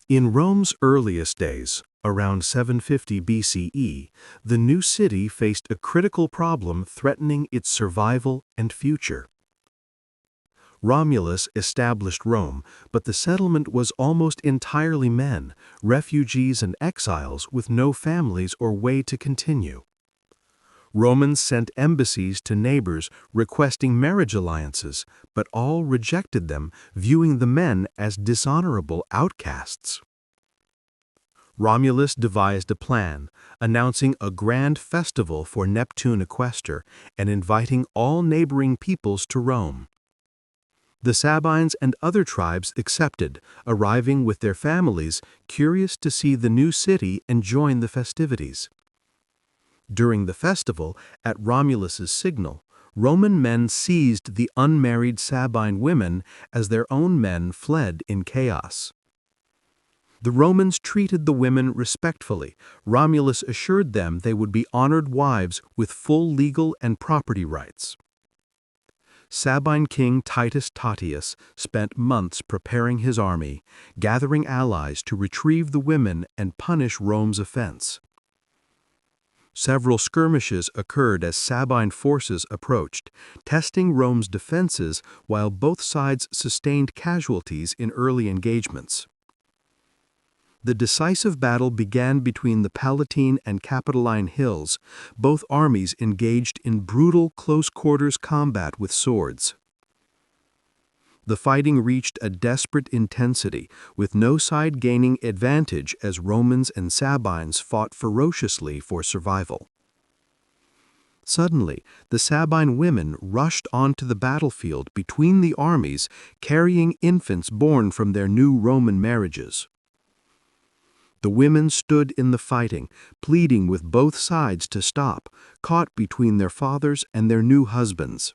In Rome's earliest days, around 750 BCE, the new city faced a critical problem threatening its survival and future. Romulus established Rome, but the settlement was almost entirely men, refugees and exiles with no families or way to continue. Romans sent embassies to neighbors requesting marriage alliances, but all rejected them, viewing the men as dishonorable outcasts. Romulus devised a plan, announcing a grand festival for Neptune Equester and inviting all neighboring peoples to Rome. The Sabines and other tribes accepted, arriving with their families, curious to see the new city and join the festivities. During the festival, at Romulus's signal, Roman men seized the unmarried Sabine women as their own men fled in chaos. The Romans treated the women respectfully. Romulus assured them they would be honored wives with full legal and property rights. Sabine King Titus Tatius spent months preparing his army, gathering allies to retrieve the women and punish Rome's offense. Several skirmishes occurred as Sabine forces approached, testing Rome's defenses while both sides sustained casualties in early engagements. The decisive battle began between the Palatine and Capitoline hills, both armies engaged in brutal close-quarters combat with swords. The fighting reached a desperate intensity, with no side gaining advantage as Romans and Sabines fought ferociously for survival. Suddenly, the Sabine women rushed onto the battlefield between the armies, carrying infants born from their new Roman marriages. The women stood in the fighting, pleading with both sides to stop, caught between their fathers and their new husbands.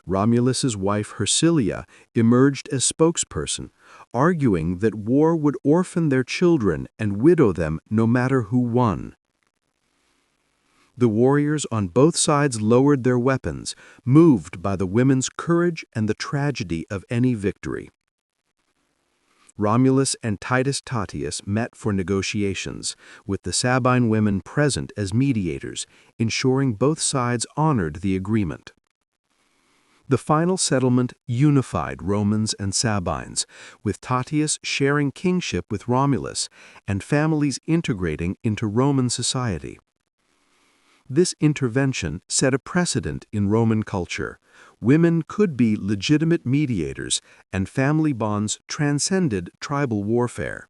Romulus's wife Hersilia emerged as spokesperson, arguing that war would orphan their children and widow them no matter who won. The warriors on both sides lowered their weapons, moved by the women's courage and the tragedy of any victory. Romulus and Titus Tatius met for negotiations, with the Sabine women present as mediators, ensuring both sides honored the agreement. The final settlement unified Romans and Sabines, with Tatius sharing kingship with Romulus and families integrating into Roman society. This intervention set a precedent in Roman culture. Women could be legitimate mediators, and family bonds transcended tribal warfare.